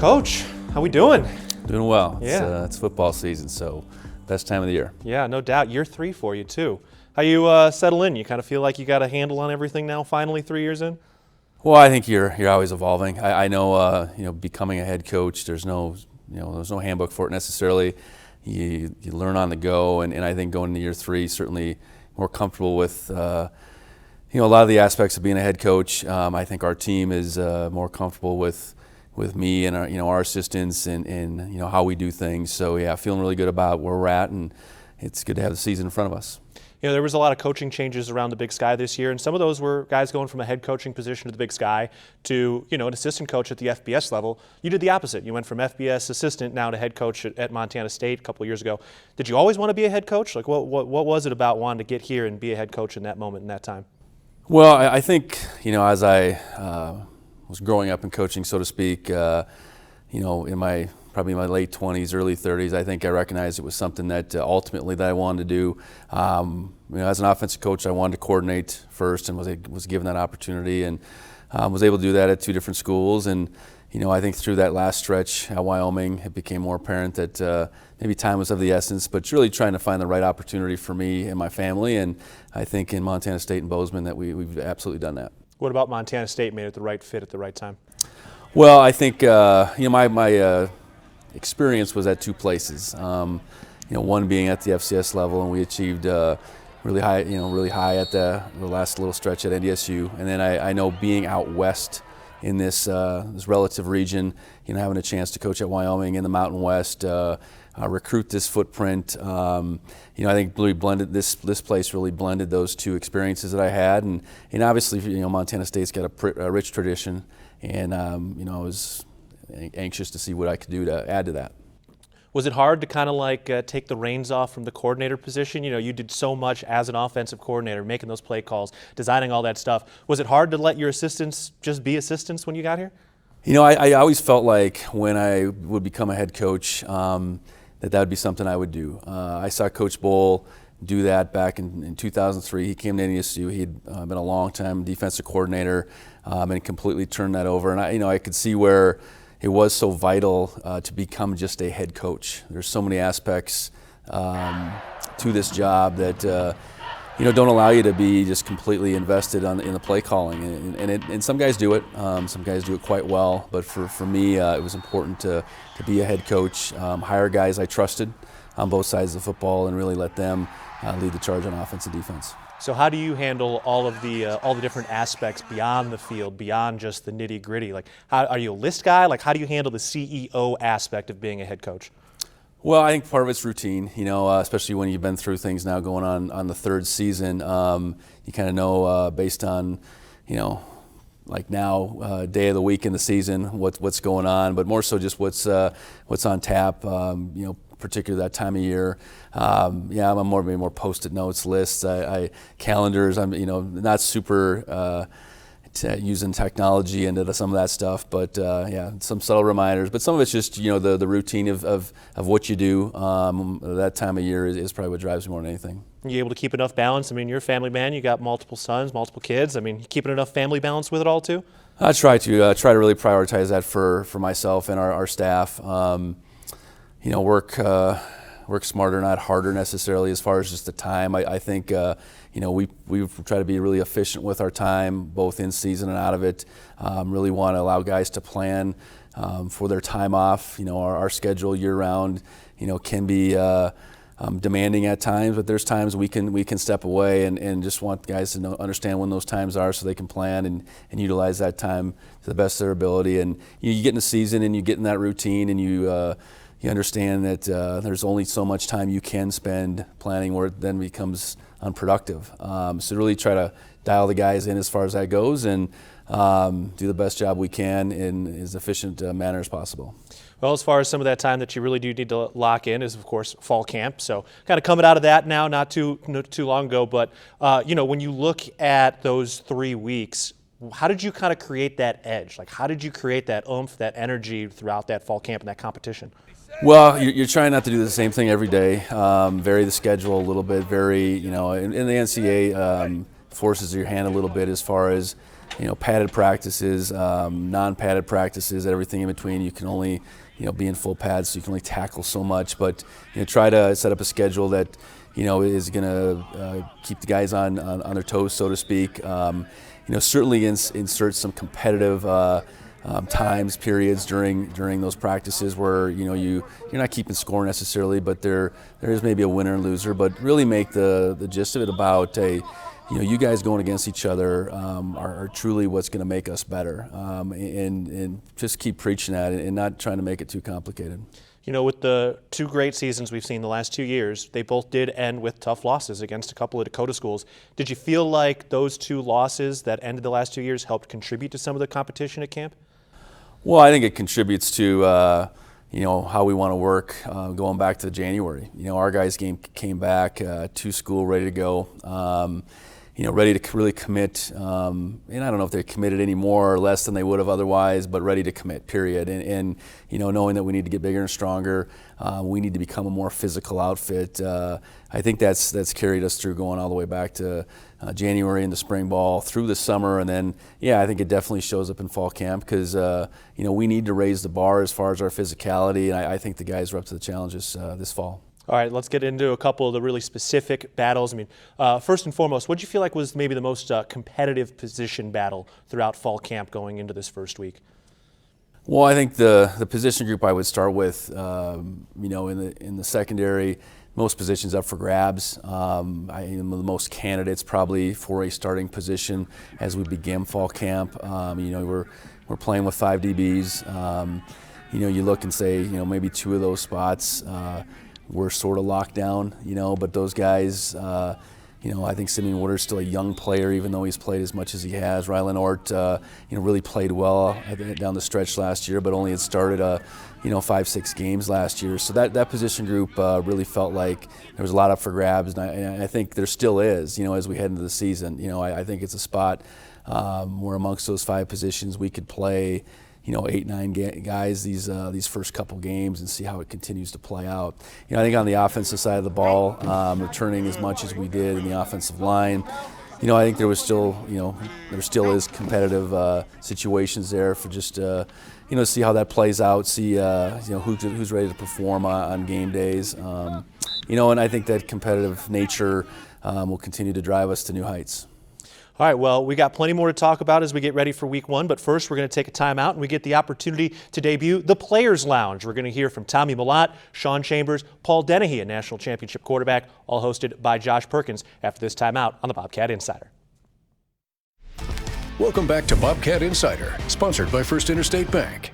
Coach, how we doing? Doing well. Yeah. It's football season, so best time of the year. Yeah, no doubt. Year 3 for you, too. How you settle in? You kind of feel like you got a handle on everything now, finally, 3 years in? Well, I think you're always evolving. I know, becoming a head coach, there's no handbook for it necessarily. You learn on the go, and I think going into year 3, certainly more comfortable with a lot of the aspects of being a head coach. I think our team is more comfortable with me and our assistants and how we do things. So yeah, feeling really good about where we're at, and it's good to have the season in front of us. There was a lot of coaching changes around the Big Sky this year, and some of those were guys going from a head coaching position to the Big Sky to, an assistant coach at the FBS level. You did the opposite. You went from FBS assistant now to head coach at Montana State a couple of years ago. Did you always want to be a head coach? Like, what was it about wanting to get here and be a head coach in that moment, in that time? Well, I think, as I was growing up in coaching, so to speak, in probably my late 20s, early 30s, I think I recognized it was something that ultimately that I wanted to do. As an offensive coach, I wanted to coordinate first, and was given that opportunity, and was able to do that at 2 different schools. And I think through that last stretch at Wyoming, it became more apparent that maybe time was of the essence, but really trying to find the right opportunity for me and my family. And I think in Montana State and Bozeman that we've absolutely done that. What about Montana State made it the right fit at the right time? Well, I think my experience was at 2 places. One being at the FCS level, and we achieved really high at the last little stretch at NDSU. And then I know being out west in this relative region, having a chance to coach at Wyoming in the Mountain West, recruit this footprint. I think really blended this place really blended those 2 experiences that I had, and obviously Montana State's got a rich tradition, and I was anxious to see what I could do to add to that. Was it hard to kind of take the reins off from the coordinator position? You did so much as an offensive coordinator, making those play calls, designing all that stuff. Was it hard to let your assistants just be assistants when you got here? I always felt like when I would become a head coach that would be something I would do. I saw Coach Bowl do that back in 2003. He came to NDSU. He'd been a long-time defensive coordinator and completely turned that over. And I could see where it was so vital to become just a head coach. There's so many aspects to this job that don't allow you to be just completely invested in the play calling. And some guys do it. Some guys do it quite well. But for me, it was important to be a head coach, hire guys I trusted on both sides of the football, and really let them lead the charge on offense and defense. So how do you handle all the different aspects beyond the field, beyond just the nitty-gritty? How are you a list guy? How do you handle the CEO aspect of being a head coach? Well, I think part of it's routine, especially when you've been through things now going on the 3rd season. You kind of know based on, now, day of the week in the season, what's going on, but more so just what's on tap, particularly that time of year. I'm more Post-it notes, lists, calendars. I'm not super using technology into some of that stuff, but some subtle reminders. But some of it's just the routine of what you do. That time of year is probably what drives me more than anything. You able to keep enough balance? I mean, you're a family man. You got multiple sons, multiple kids. I mean, you keeping enough family balance with it all too? I try to really prioritize that for myself and our staff. Work smarter, not harder necessarily as far as just the time. I think we try to be really efficient with our time, both in season and out of it. Really want to allow guys to plan for their time off. Our schedule year round, can be demanding at times, but there's times we can step away and just want guys to understand when those times are so they can plan and utilize that time to the best of their ability. And you get in the season and you get in that routine, and you understand that there's only so much time you can spend planning where it then becomes unproductive. So really try to dial the guys in as far as that goes, and do the best job we can in as efficient a manner as possible. Well, as far as some of that time that you really do need to lock in is, of course, fall camp. So kind of coming out of that now, not too long ago. But, when you look at those 3 weeks, how did you kind of create that edge? How did you create that oomph, that energy throughout that fall camp and that competition? Well, you're trying not to do the same thing every day. Vary the schedule a little bit. In the NCAA forces your hand a little bit as far as padded practices, non-padded practices, everything in between. You can only be in full pads, so you can only tackle so much. But try to set up a schedule that is going to keep the guys on their toes, so to speak. Certainly insert some competitive times, periods during those practices where you're not keeping score necessarily, but there is maybe a winner and loser. But really make the gist of it about you guys going against each other are truly what's going to make us better, and just keep preaching that and not trying to make it too complicated. With the two great seasons we've seen the last 2 years, they both did end with tough losses against a couple of Dakota schools. Did you feel like those two losses that ended the last 2 years helped contribute to some of the competition at camp? Well, I think it contributes to how we want to work going back to January. Our guys came back to school ready to go. Ready to really commit, and I don't know if they committed any more or less than they would have otherwise, but ready to commit, period. And knowing that we need to get bigger and stronger, we need to become a more physical outfit. I think that's carried us through going all the way back to January into spring ball, through the summer, and then, I think it definitely shows up in fall camp because, we need to raise the bar as far as our physicality, and I think the guys are up to the challenges this fall. All right, let's get into a couple of the really specific battles. First and foremost, what did you feel like was maybe the most competitive position battle throughout fall camp going into this first week? Well, I think the position group I would start with, in the secondary, most positions up for grabs. The most candidates probably for a starting position as we begin fall camp. We're playing with 5 DBs. You look and say, maybe 2 of those spots. We're sort of locked down, but those guys, I think Simeon Woodard's still a young player, even though he's played as much as he has. Rylan Ort, really played well down the stretch last year, but only had started 5-6 games last year. So that position group really felt like there was a lot up for grabs, and I think there still is, as we head into the season. I think it's a spot where amongst those 5 positions we could play 8-9 guys these first couple games and see how it continues to play out. I think on the offensive side of the ball, returning as much as we did in the offensive line, I think there still is competitive situations there for just see how that plays out, see who's ready to perform on game days, and I think that competitive nature will continue to drive us to new heights. All right, well, we got plenty more to talk about as we get ready for week 1, but first we're going to take a time out and we get the opportunity to debut the Players Lounge. We're going to hear from Tommy Mellott, Sean Chambers, Paul Dennehy, a national championship quarterback, all hosted by Josh Perkins after this timeout on the Bobcat Insider. Welcome back to Bobcat Insider, sponsored by First Interstate Bank.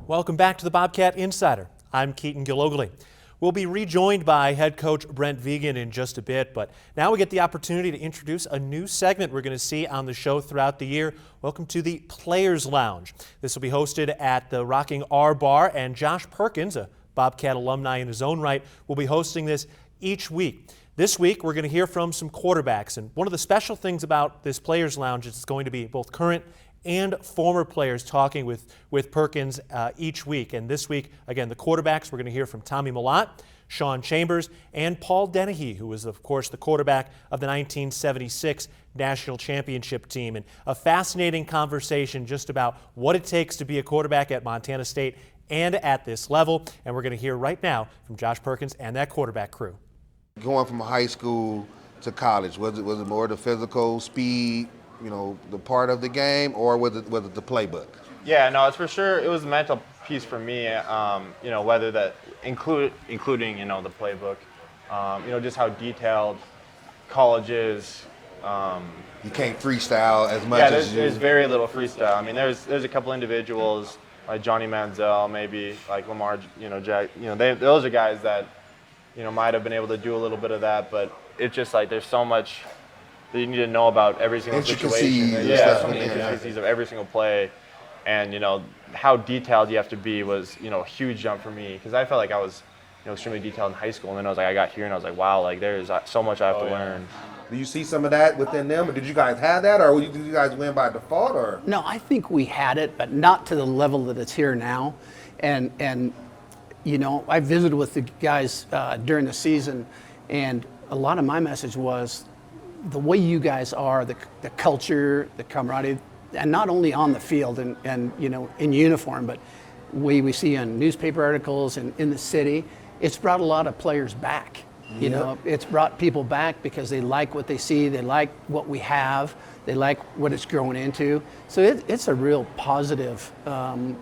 Welcome back to the Bobcat Insider. I'm Keaton Gilogly. We'll be rejoined by head coach Brent Vigen in just a bit, but now we get the opportunity to introduce a new segment we're going to see on the show throughout the year. Welcome to the Players Lounge. This will be hosted at the Rocking R Bar, and Josh Perkins, a Bobcat alumni in his own right, will be hosting this each week. This week, we're going to hear from some quarterbacks, and one of the special things about this Players Lounge is it's going to be both current and former players talking with Perkins each week. And this week, again, the quarterbacks, we're going to hear from Tommy Mellott, Sean Chambers, and Paul Dennehy, who was, of course, the quarterback of the 1976 National Championship team. And a fascinating conversation just about what it takes to be a quarterback at Montana State and at this level. And we're going to hear right now from Josh Perkins and that quarterback crew. Going from high school to college, was it more the physical speed, the part of the game, or was it the playbook? Yeah, no, it's for sure. It was a mental piece for me. Whether that including the playbook, just how detailed college is. You can't freestyle as much as you. There's very little freestyle. I mean, there's a couple individuals like Johnny Manziel, maybe like Lamar, Jack. Those are guys that might have been able to do a little bit of that, but it's just like there's so much that you need to know about every single situation. Yeah, so many intricacies of every single play, and how detailed you have to be was a huge jump for me, because I felt like I was extremely detailed in high school, and then I got here and I was like, wow, like there's so much I have to learn. Do you see some of that within them, or did you guys have that, or did you guys win by default, or? No, I think we had it, but not to the level that it's here now, and I visited with the guys during the season, and a lot of my message was, the way you guys are, the culture, the camaraderie, and not only on the field and in uniform, but we see on newspaper articles and in the city, it's brought a lot of players back. It's brought people back because they like what they see, they like what we have, they like what it's growing into. So it's a real positive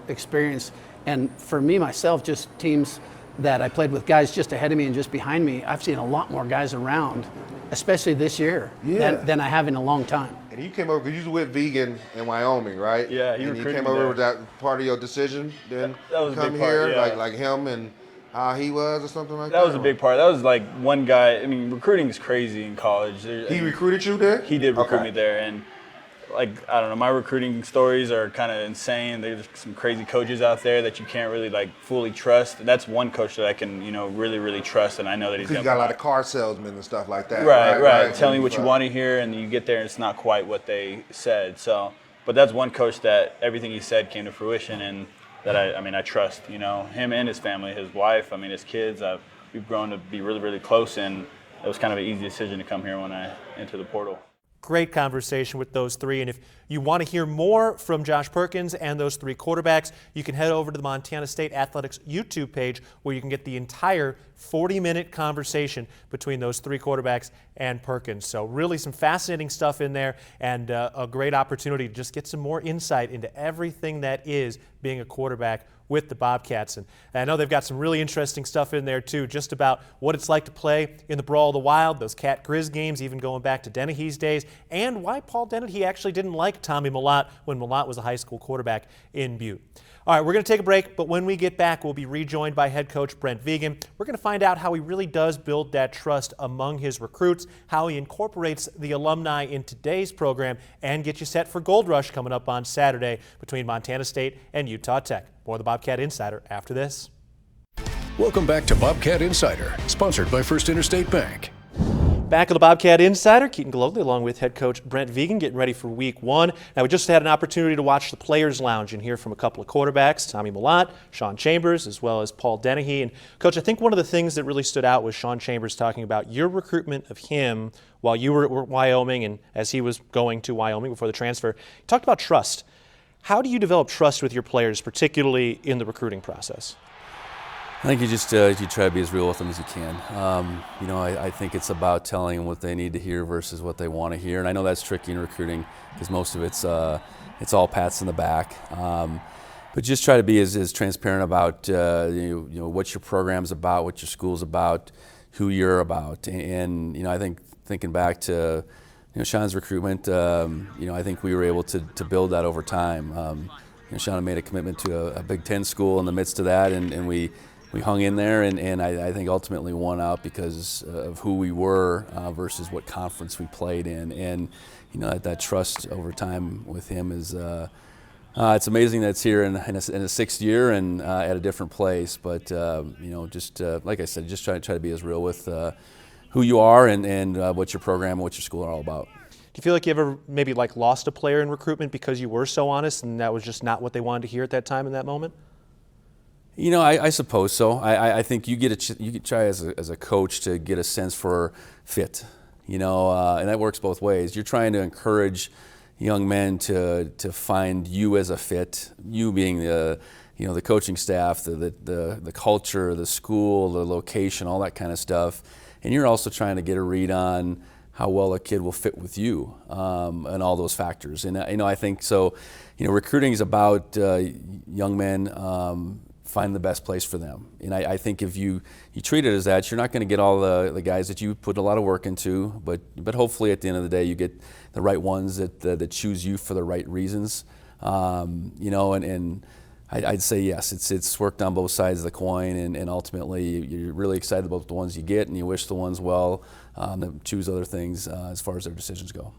experience. And for me, myself, just teams that I played with, guys just ahead of me and just behind me, I've seen a lot more guys around, especially this year, than I have in a long time. And you came over because you was with Vegan in Wyoming, right? Yeah, he and you recruited came me over there. with that part of your decision then That was a come big part, here, yeah. like him and how he was or something like that? That was a big part. That was like one guy. I mean, recruiting is crazy in college. He recruited you there? He did recruit Okay. me there, and like I don't know, my recruiting stories are kind of insane. There's some crazy coaches out there that you can't really like fully trust. And that's one coach that I can really trust, and I know that he's Because you got a lot of car salesmen and stuff like that. right. Telling you what you want to hear, and you get there and it's not quite what they said. So, but that's one coach that everything he said came to fruition, and that I trust. Him and his family, his wife, his kids. We've grown to be really close, and it was kind of an easy decision to come here when I entered the portal. Great conversation with those three. And if you want to hear more from Josh Perkins and those three quarterbacks, you can head over to the Montana State Athletics YouTube page where you can get the entire 40-minute conversation between those three quarterbacks and Perkins. So really some fascinating stuff in there, and a great opportunity to just get some more insight into everything that is being a quarterback with the Bobcats. And I know they've got some really interesting stuff in there too, just about what it's like to play in the Brawl of the Wild, those Cat Grizz games, even going back to Dennehy's days, and why Paul Dennehy actually didn't like Tommy Mellott when Mellott was a high school quarterback in Butte. All right, we're going to take a break, but when we get back, we'll be rejoined by head coach Brent Vegan. We're going to find out how he really does build that trust among his recruits, how he incorporates the alumni in today's program, and get you set for Gold Rush coming up on Saturday between Montana State and Utah Tech. More of the Bobcat Insider after this. Welcome back to Bobcat Insider, sponsored by First Interstate Bank. Back at the Bobcat Insider, Keaton Glowley along with head coach Brent Vegan getting ready for week one. Now, we just had an opportunity to watch the Players Lounge and hear from a couple of quarterbacks, Tommy Mellott, Sean Chambers, as well as Paul Dennehy. And Coach, I think one of the things that really stood out was Sean Chambers talking about your recruitment of him while you were at Wyoming and as he was going to Wyoming before the transfer. He talked about trust. How do you develop trust with your players, particularly in the recruiting process? I think you just you try to be as real with them as you can. I think it's about telling them what they need to hear versus what they want to hear, and I know that's tricky in recruiting because most of it's all pats in the back. But just try to be as transparent about what your program's about, what your school's about, who you're about, and I think thinking back to Sean's recruitment, I think we were able to build that over time. Sean had made a commitment to a Big Ten school in the midst of that, and we hung in there, and I think ultimately won out because of who we were versus what conference we played in. And that trust over time with him is it's amazing that it's here in a sixth year and at a different place. But just like I said, just try to be as real with who you are and what your program and what your school are all about. Do you feel like you ever maybe lost a player in recruitment because you were so honest and that was just not what they wanted to hear at that time in that moment? I suppose so. I think you get try as a coach to get a sense for fit, and that works both ways. You're trying to encourage young men to find you as a fit, you being the coaching staff, the culture, the school, the location, all that kind of stuff. And you're also trying to get a read on how well a kid will fit with you and all those factors. And I think so. Recruiting is about young men. Find the best place for them. And I think if you treat it as that, you're not going to get all the guys that you put a lot of work into, but hopefully at the end of the day you get the right ones that choose you for the right reasons. And I'd say yes, it's worked on both sides of the coin, and ultimately you're really excited about the ones you get, and you wish the ones well that choose other things as far as their decisions go.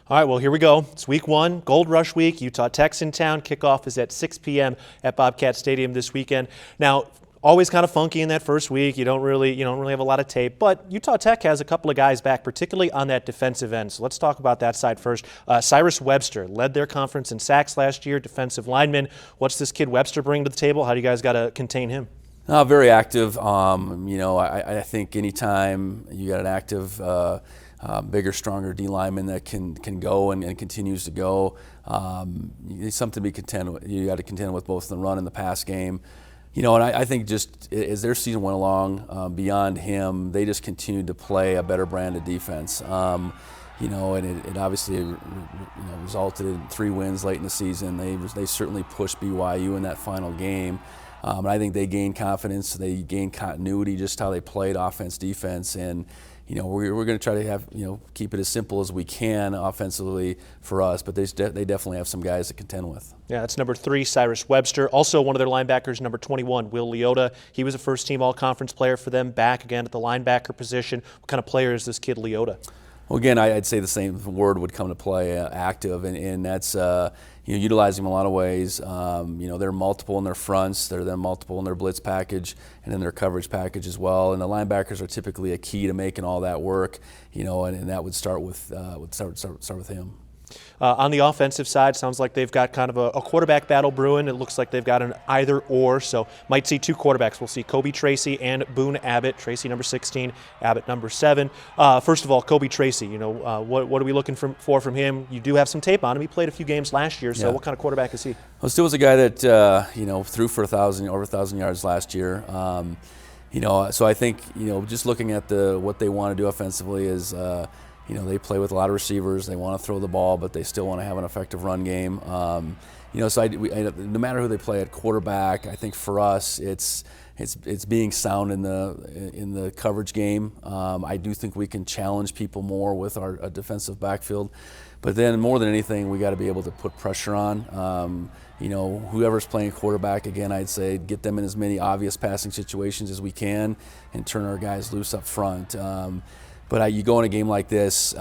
All right, well, here we go. It's week one, Gold Rush week. Utah Tech's in town. Kickoff is at 6 p.m. at Bobcat Stadium this weekend. Now, always kind of funky in that first week. You don't really have a lot of tape, but Utah Tech has a couple of guys back, particularly on that defensive end. So let's talk about that side first. Cyrus Webster led their conference in sacks last year, defensive lineman. What's this kid Webster bring to the table? How do you guys got to contain him? Very active. I think anytime you got an active bigger, stronger D lineman that can go and continues to go. It's something to be content with. You got to contend with both the run and the pass game. And I think just as their season went along, beyond him, they just continued to play a better brand of defense. And it obviously resulted in 3 wins late in the season. They certainly pushed BYU in that final game. And I think they gained confidence, they gained continuity, just how they played offense, defense, and we're going to try to keep it as simple as we can offensively for us, but they definitely have some guys to contend with. Yeah, that's number 3, Cyrus Webster. Also one of their linebackers, number 21, Will Leota. He was a first-team all-conference player for them, back again at the linebacker position. What kind of player is this kid Leota? Well, again, I'd say the same word would come to play, active, and that's utilizing them in a lot of ways. They're multiple in their fronts, they're then multiple in their blitz package, and in their coverage package as well. And the linebackers are typically a key to making all that work. And that would start with him. On the offensive side, sounds like they've got kind of a quarterback battle brewing. It looks like they've got an either-or, so might see 2 quarterbacks. We'll see Kobe Tracy and Boone Abbott. Tracy number 16, Abbott number 7. First of all, Kobe Tracy, what are we looking for from him? You do have some tape on him. He played a few games last year, so what kind of quarterback is he? Well, still was a guy that threw for over 1,000 yards last year. So I think just looking at what they want to do offensively is. They play with a lot of receivers. They want to throw the ball, but they still want to have an effective run game. So no matter who they play at quarterback, I think for us it's being sound in the coverage game. I do think we can challenge people more with our defensive backfield, but then more than anything, we got to be able to put pressure on. Whoever's playing quarterback, again, I'd say get them in as many obvious passing situations as we can and turn our guys loose up front. But you go in a game like this,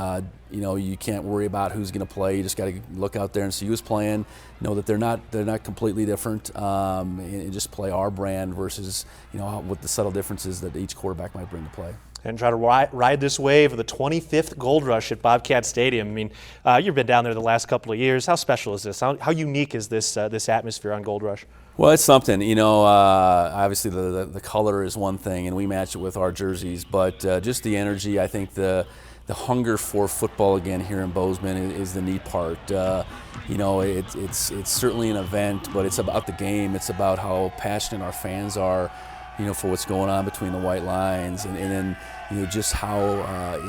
you can't worry about who's going to play. You just got to look out there and see who's playing. Know that they're not completely different, and just play our brand versus what the subtle differences that each quarterback might bring to play. And try to ride this wave of the 25th Gold Rush at Bobcat Stadium. I mean, you've been down there the last couple of years. How special is this? How unique is this atmosphere on Gold Rush? Well, it's something. Obviously the color is one thing, and we match it with our jerseys. But just the energy, I think the hunger for football again here in Bozeman is the neat part. It's certainly an event, but it's about the game. It's about how passionate our fans are, for what's going on between the white lines, and then just how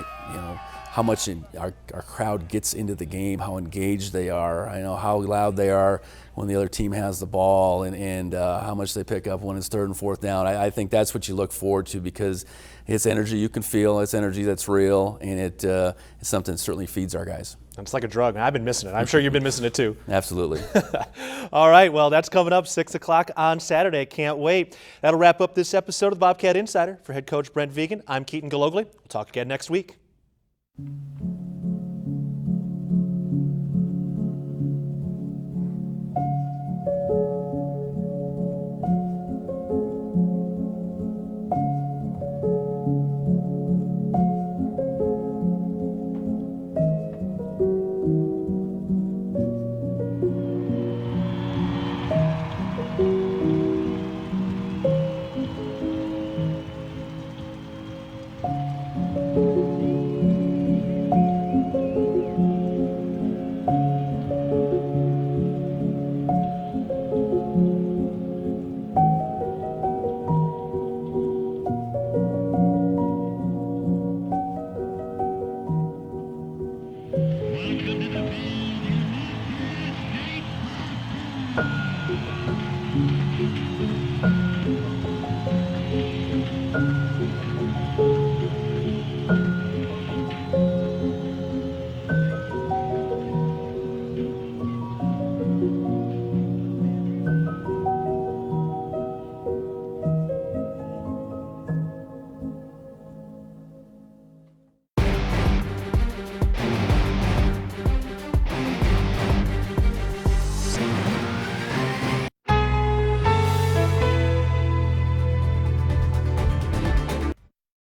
much our crowd gets into the game, how engaged they are. I know how loud they are when the other team has the ball, and how much they pick up when it's 3rd and 4th down. I think that's what you look forward to, because it's energy you can feel, it's energy that's real, and it's something that certainly feeds our guys. It's like a drug. I've been missing it. I'm sure you've been missing it too. Absolutely. All right, well, that's coming up 6 o'clock on Saturday. Can't wait. That'll wrap up this episode of the Bobcat Insider. For head coach Brent Vigen, I'm Keaton Galogly. We'll talk again next week. Welcome to the